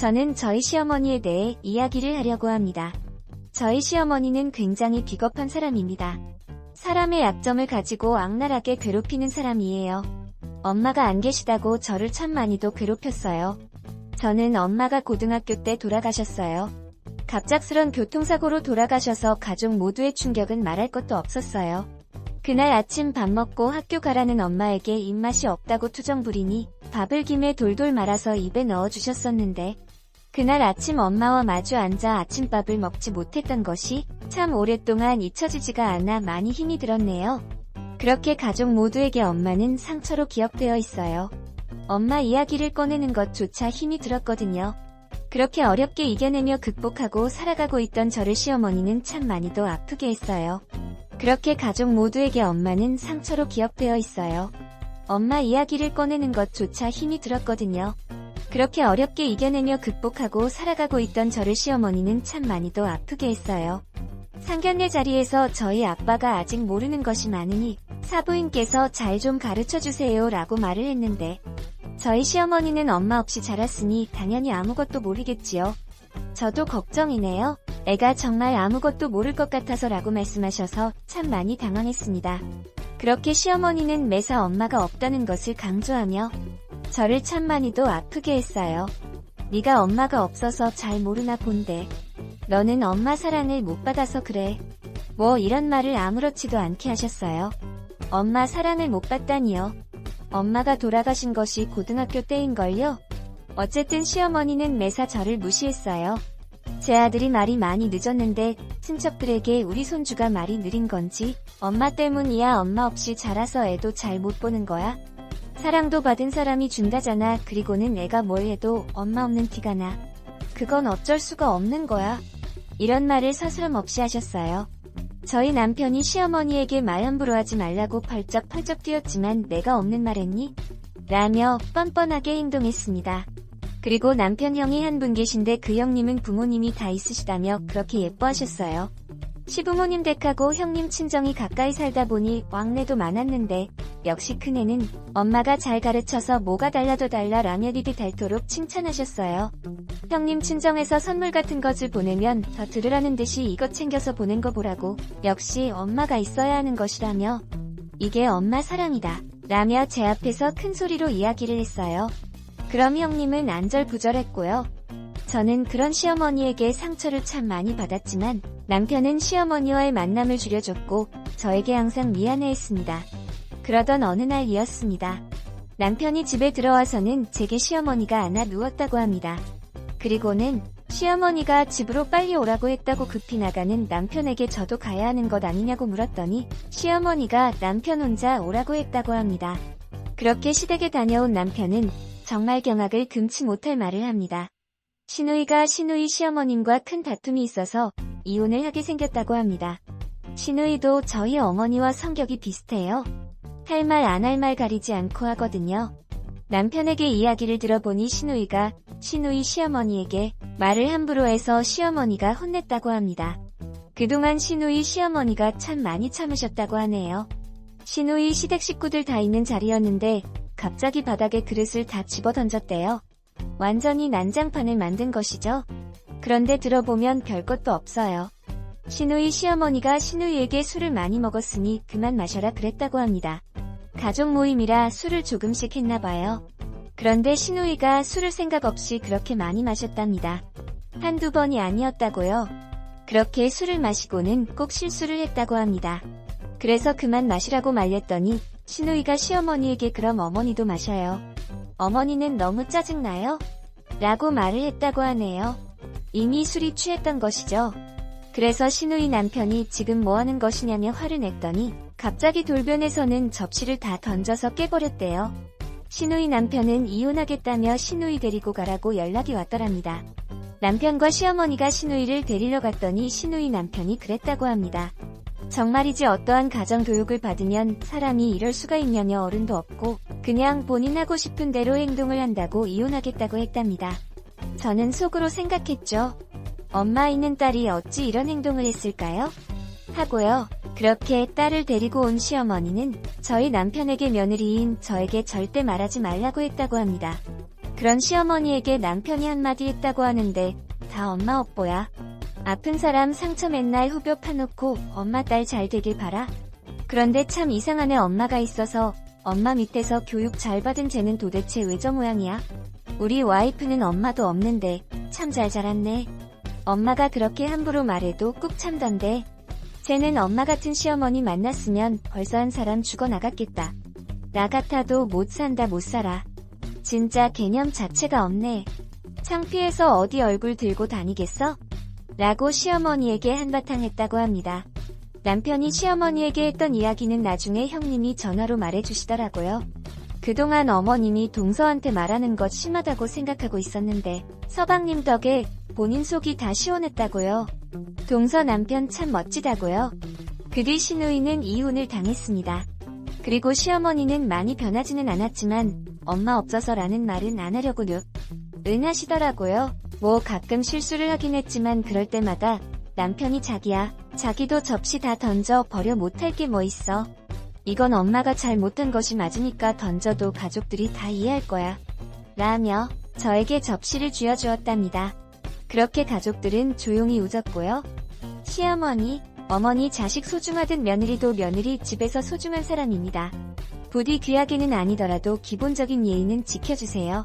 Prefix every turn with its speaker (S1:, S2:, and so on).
S1: 저는 저희 시어머니에 대해 이야기를 하려고 합니다. 저희 시어머니는 굉장히 비겁한 사람입니다. 사람의 약점을 가지고 악랄하게 괴롭히는 사람이에요. 엄마가 안 계시다고 저를 참 많이도 괴롭혔어요. 저는 엄마가 고등학교 때 돌아가셨어요. 갑작스런 교통사고로 돌아가셔서 가족 모두의 충격은 말할 것도 없었어요. 그날 아침 밥 먹고 학교 가라는 엄마에게 입맛이 없다고 투정 부리니 밥을 김에 돌돌 말아서 입에 넣어주셨었는데 그날 아침 엄마와 마주 앉아 아침밥을 먹지 못했던 것이 참 오랫동안 잊혀지지가 않아 많이 힘이 들었네요. 그렇게 가족 모두에게 엄마는 상처로 기억되어 있어요. 엄마 이야기를 꺼내는 것조차 힘이 들었거든요. 그렇게 어렵게 이겨내며 극복하고 살아가고 있던 저를 시어머니는 참 많이도 아프게 했어요. 그렇게 가족 모두에게 엄마는 상처로 기억되어 있어요. 엄마 이야기를 꺼내는 것조차 힘이 들었거든요. 그렇게 어렵게 이겨내며 극복하고 살아가고 있던 저를 시어머니는 참 많이도 아프게 했어요. 상견례 자리에서 저희 아빠가 아직 모르는 것이 많으니 사부인께서 잘 좀 가르쳐주세요 라고 말을 했는데 저희 시어머니는 엄마 없이 자랐으니 당연히 아무것도 모르겠지요. 저도 걱정이네요. 애가 정말 아무것도 모를 것 같아서 라고 말씀하셔서 참 많이 당황했습니다. 그렇게 시어머니는 매사 엄마가 없다는 것을 강조하며 저를 참 많이도 아프게 했어요. 네가 엄마가 없어서 잘 모르나 본데 너는 엄마 사랑을 못 받아서 그래. 뭐 이런 말을 아무렇지도 않게 하셨어요. 엄마 사랑을 못 받다니요. 엄마가 돌아가신 것이 고등학교 때인걸요. 어쨌든 시어머니는 매사 저를 무시했어요. 제 아들이 말이 많이 늦었는데 친척들에게 우리 손주가 말이 느린 건지 엄마 때문이야 엄마 없이 자라서 애도 잘 못 보는 거야. 사랑도 받은 사람이 준다잖아. 그리고는 애가 뭘 해도 엄마 없는 티가 나. 그건 어쩔 수가 없는 거야. 이런 말을 서스럼없이 하셨어요. 저희 남편이 시어머니에게 말 함부로 하지 말라고 펄쩍펄쩍 뛰었지만 내가 없는 말 했니? 라며 뻔뻔하게 행동했습니다. 그리고 남편 형이 한 분 계신데 그 형님은 부모님이 다 있으시다며 그렇게 예뻐하셨어요. 시부모님 댁하고 형님 친정이 가까이 살다 보니 왕래도 많았는데 역시 큰애는 엄마가 잘 가르쳐서 뭐가 달라도 달라 라며 입이 닳도록 칭찬하셨어요. 형님 친정에서 선물 같은 것을 보내면 더 들으라는 듯이 이것 챙겨서 보낸 거 보라고 역시 엄마가 있어야 하는 것이라며 이게 엄마 사랑이다 라며 제 앞에서 큰 소리로 이야기를 했어요. 그럼 형님은 안절부절했고요. 저는 그런 시어머니에게 상처를 참 많이 받았지만 남편은 시어머니와의 만남을 줄여줬고 저에게 항상 미안해했습니다. 그러던 어느 날이었습니다. 남편이 집에 들어와서는 제게 시어머니가 안아 누웠다고 합니다. 그리고는 시어머니가 집으로 빨리 오라고 했다고 급히 나가는 남편에게 저도 가야 하는 것 아니냐고 물었더니 시어머니가 남편 혼자 오라고 했다고 합니다. 그렇게 시댁에 다녀온 남편은 정말 경악을 금치 못할 말을 합니다. 시누이가 시누이 시어머님과 큰 다툼이 있어서 이혼을 하게 생겼다고 합니다. 시누이도 저희 어머니와 성격이 비슷해요. 할 말 안 할 말 가리지 않고 하거든요. 남편에게 이야기를 들어보니 시누이가 시누이 시어머니에게 말을 함부로 해서 시어머니가 혼냈다고 합니다. 그동안 시누이 시어머니가 참 많이 참으셨다고 하네요. 시누이 시댁 식구들 다 있는 자리였는데 갑자기 바닥에 그릇을 다 집어던졌대요. 완전히 난장판을 만든 것이죠. 그런데 들어보면 별것도 없어요. 시누이 시어머니가 시누이에게 술을 많이 먹었으니 그만 마셔라 그랬다고 합니다. 가족 모임이라 술을 조금씩 했나봐요. 그런데 시누이가 술을 생각 없이 그렇게 많이 마셨답니다. 한두 번이 아니었다고요. 그렇게 술을 마시고는 꼭 실수를 했다고 합니다. 그래서 그만 마시라고 말렸더니 시누이가 시어머니에게 그럼 어머니도 마셔요. 어머니는 너무 짜증나요? 라고 말을 했다고 하네요. 이미 술이 취했던 것이죠. 그래서 시누이 남편이 지금 뭐하는 것이냐며 화를 냈더니 갑자기 돌변해서는 접시를 다 던져서 깨버렸대요. 시누이 남편은 이혼하겠다며 시누이 데리고 가라고 연락이 왔더랍니다. 남편과 시어머니가 시누이를 데리러 갔더니 시누이 남편이 그랬다고 합니다. 정말이지 어떠한 가정교육을 받으면 사람이 이럴 수가 있냐며 어른도 없고 그냥 본인 하고 싶은 대로 행동을 한다고 이혼하겠다고 했답니다. 저는 속으로 생각했죠. 엄마 있는 딸이 어찌 이런 행동을 했을까요? 하고요. 그렇게 딸을 데리고 온 시어머니는 저희 남편에게 며느리인 저에게 절대 말하지 말라고 했다고 합니다. 그런 시어머니에게 남편이 한마디 했다고 하는데 다 엄마 업보야. 아픈 사람 상처 맨날 후벼 파놓고 엄마 딸 잘 되길 바라. 그런데 참 이상한 애 엄마가 있어서 엄마 밑에서 교육 잘 받은 쟤는 도대체 왜 저 모양이야? 우리 와이프는 엄마도 없는데 참 잘 자랐네. 엄마가 그렇게 함부로 말해도 꾹 참던데. 쟤는 엄마 같은 시어머니 만났으면 벌써 한 사람 죽어나갔겠다. 나 같아도 못 산다 못 살아. 진짜 개념 자체가 없네. 창피해서 어디 얼굴 들고 다니겠어? 라고 시어머니에게 한바탕 했다고 합니다. 남편이 시어머니에게 했던 이야기는 나중에 형님이 전화로 말해주시더라고요. 그동안 어머님이 동서한테 말하는 것 심하다고 생각하고 있었는데 서방님 덕에 본인 속이 다 시원했다고요. 동서 남편 참 멋지다고요. 그 뒤 시누이는 이혼을 당했습니다. 그리고 시어머니는 많이 변하지는 않았지만 엄마 없어서라는 말은 안 하려고 은 하시더라고요. 뭐 가끔 실수를 하긴 했지만 그럴 때마다 남편이 자기야, 자기도 접시 다 던져 버려 못할 게 뭐 있어. 이건 엄마가 잘 못한 것이 맞으니까 던져도 가족들이 다 이해할 거야. 라며 저에게 접시를 쥐어주었답니다. 그렇게 가족들은 조용히 웃었고요. 시어머니, 어머니 자식 소중하듯 며느리도 며느리 집에서 소중한 사람입니다. 부디 귀하게는 아니더라도 기본적인 예의는 지켜주세요.